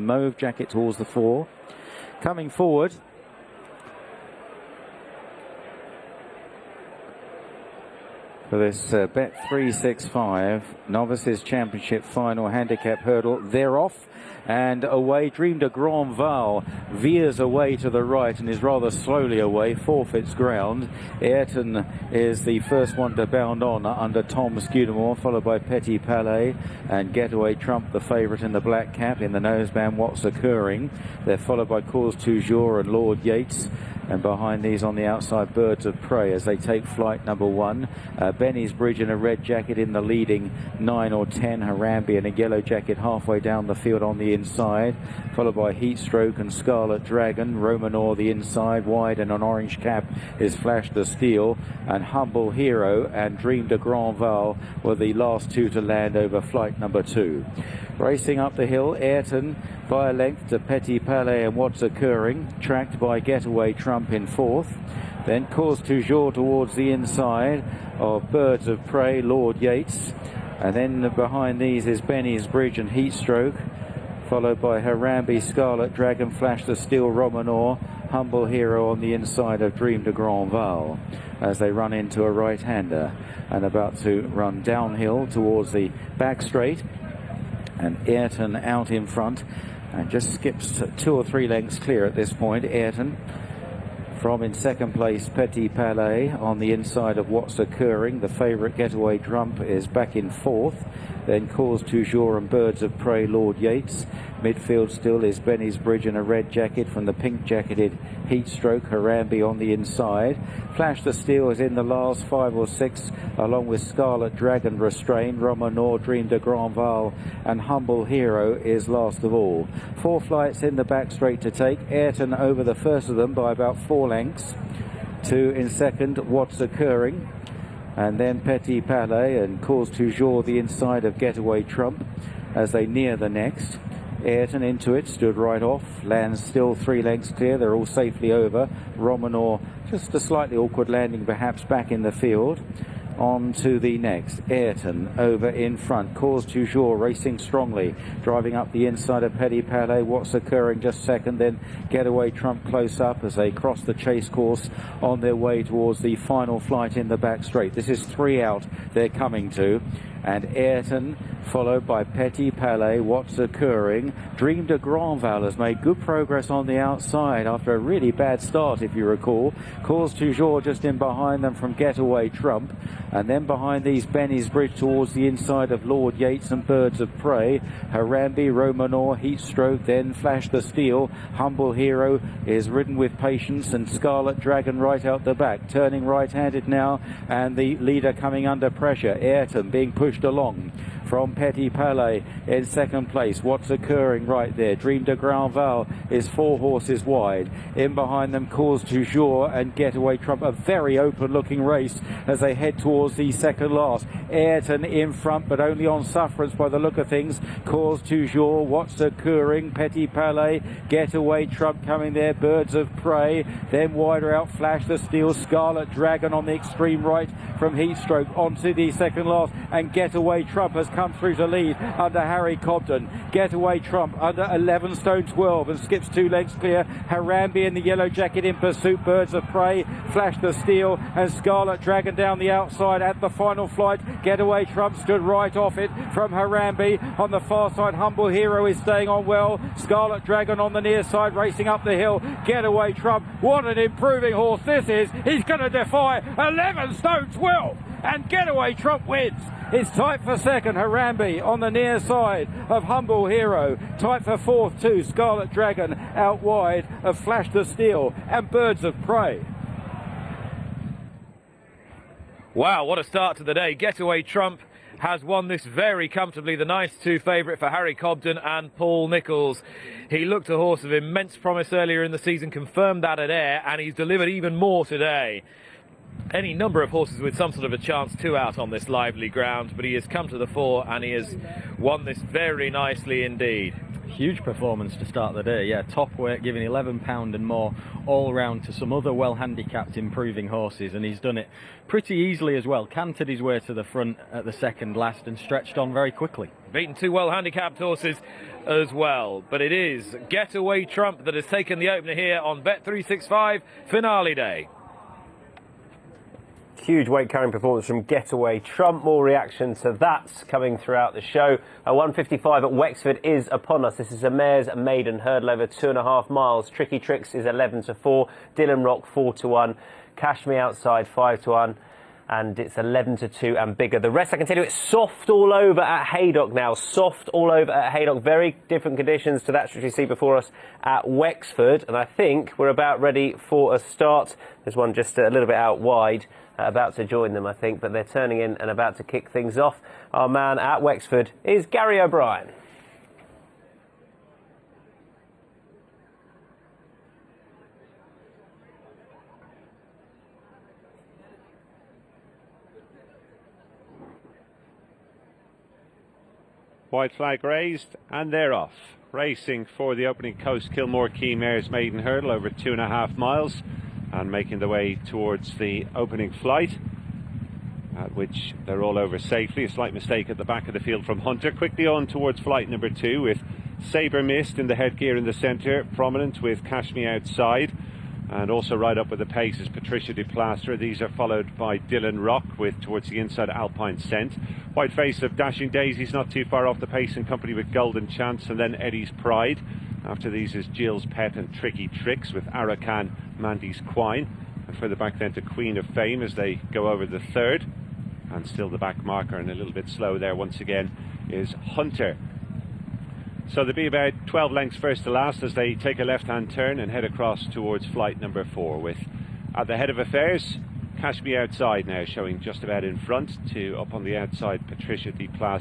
mauve jacket towards the 4. Coming forward, for this Bet 365 Novices Championship Final Handicap Hurdle. They're off and away. Dream de Grand Val veers away to the right and is rather slowly away, forfeits ground. Ayrton is the first one to bound on under Tom Scudamore, followed by Petit Palais and Getaway Trump, the favourite in the black cap. In the noseband, What's Occurring. They're followed by Cause Toujours and Lord Yates. And behind these on the outside, Birds of Prey as they take flight number 1. Benny's Bridge in a red jacket in the leading 9 or 10. Harambe in a yellow jacket halfway down the field on the inside, followed by Heatstroke and Scarlet Dragon. Romanor the inside wide, and an orange cap is Flash the Steel. And Humble Hero and Dream de Grand Val were the last 2 to land over flight number 2. Racing up the hill, Ayrton by a length to Petit Palais and What's Occurring, tracked by Getaway Trump in 4th. Then Cause Toujours towards the inside of Birds of Prey, Lord Yates. And then behind these is Benny's Bridge and Heatstroke, followed by Harambe, Scarlet Dragon, Flash the Steel, Romanor, Humble Hero on the inside of Dream de Grand Val as they run into a right-hander and about to run downhill towards the back straight. And Ayrton out in front and just skips 2 or 3 lengths clear at this point. Ayrton from in second place, Petit Palais on the inside of What's Occurring. The favourite Getaway Trump is back in 4th. Then Cause Toujours and Birds of Prey, Lord Yates. Midfield still is Benny's Bridge in a red jacket from the pink jacketed Heatstroke. Harambe on the inside. Flash the Steel is in the last 5 or 6 along with Scarlet Dragon Restrained. Romanor, Dream de Grand Val and Humble Hero is last of all. 4 flights in the back straight to take. Ayrton over the first of them by about 4 lengths. 2 in second, What's Occurring. And then Petit Palais and Cause Toujours the inside of Getaway Trump as they near the next. Ayrton into it, stood right off, lands still 3 lengths clear. They're all safely over. Romanor just a slightly awkward landing perhaps back in the field. On to the next. Ayrton over in front. Cause Toujours racing strongly, driving up the inside of Petit Palais. What's Occurring just second. Then Getaway Trump close up as they cross the chase course on their way towards the final flight in the back straight. This is 3 out they're coming to. And Ayrton followed by Petit Palais, What's Occurring. Dream de Grand Val has made good progress on the outside after a really bad start, if you recall. Cause Toujours just in behind them from Getaway Trump. And then behind these, Benny's Bridge towards the inside of Lord Yates and Birds of Prey. Harambe, Romanor, Heatstroke, then Flash the Steel. Humble Hero is ridden with patience, and Scarlet Dragon right out the back, turning right-handed now, and the leader coming under pressure. Ayrton being pushed along from Petit Palais in second place. What's Occurring right there. Dream de Grand Val is 4 horses wide. In behind them, Cause Toujours and Getaway Trump. A very open looking race as they head towards the second last. Ayrton in front, but only on sufferance by the look of things. Cause Toujours, What's Occurring, Petit Palais, Getaway Trump coming there, Birds of Prey. Then wider out, Flash the Steel, Scarlet Dragon on the extreme right from Heatstroke onto the second last, and Getaway Trump has come through to lead under Harry Cobden. Getaway Trump under 11 stone 12 and skips 2 lengths clear. Harambe in the yellow jacket in pursuit. Birds of Prey, Flash the Steel and Scarlet Dragon down the outside at the final flight. Getaway Trump stood right off it from Harambe. On the far side, Humble Hero is staying on well. Scarlet Dragon on the near side racing up the hill. Getaway Trump, what an improving horse this is. He's going to defy 11 stone 12 and Getaway Trump wins. It's tight for second, Harambe on the near side of Humble Hero. Tight for 4th too, Scarlet Dragon out wide of Flash the Steel and Birds of Prey. Wow, what a start to the day. Getaway Trump has won this very comfortably, the nice 2 favourite for Harry Cobden and Paul Nicholls. He looked a horse of immense promise earlier in the season, confirmed that at Ayr, and he's delivered even more today. any number of horses with some sort of a chance to out on this lively ground, but he has come to the fore and he has won this very nicely indeed. Huge performance to start the day, yeah, top weight, giving £11 and more all round to some other well handicapped improving horses, and he's done it pretty easily as well. Cantered his way to the front at the second last and stretched on very quickly. Beaten 2 well handicapped horses as well, but it is Getaway Trump that has taken the opener here on Bet365 finale day. Huge weight carrying performance from Getaway Trump. More reaction to that coming throughout the show. 155 at Wexford is upon us. This is a mare's maiden hurdle over 2.5 miles. Tricky Tricks is 11-4. Dylan Rock 4-1. Cash Me Outside 5-1. And it's 11-2 and bigger. The rest, I can tell you, it's soft all over at Haydock now. Soft all over at Haydock. Very different conditions to that which we see before us at Wexford. And I think we're about ready for a start. There's one just a little bit out wide, about to join them, I think. But they're turning in and about to kick things off. Our man at Wexford is Gary O'Brien. White flag raised and they're off. Racing for the opening Coast Kilmore Key Mare's maiden hurdle over 2.5 miles and making the way towards the opening flight, at which they're all over safely. A slight mistake at the back of the field from Hunter. Quickly on towards flight number 2 with Sabre Mist in the headgear in the centre, prominent with Cash Me Outside. And also right up with the pace is Patricia de Plaster. These are followed by Dylan Rock with towards the inside Alpine Scent. White face of Dashing Daisies not too far off the pace in company with Golden Chance, and then Eddie's Pride. After these is Jill's Pet and Tricky Tricks with Arakan, Mandy's Quine. And further back then to Queen of Fame as they go over the third. And still the back marker and a little bit slow there once again is Hunter. So they'll be about 12 lengths first to last as they take a left-hand turn and head across towards flight number 4 with, at the head of affairs, Cash Me Outside now showing just about in front to up on the outside Patricia de Plaster.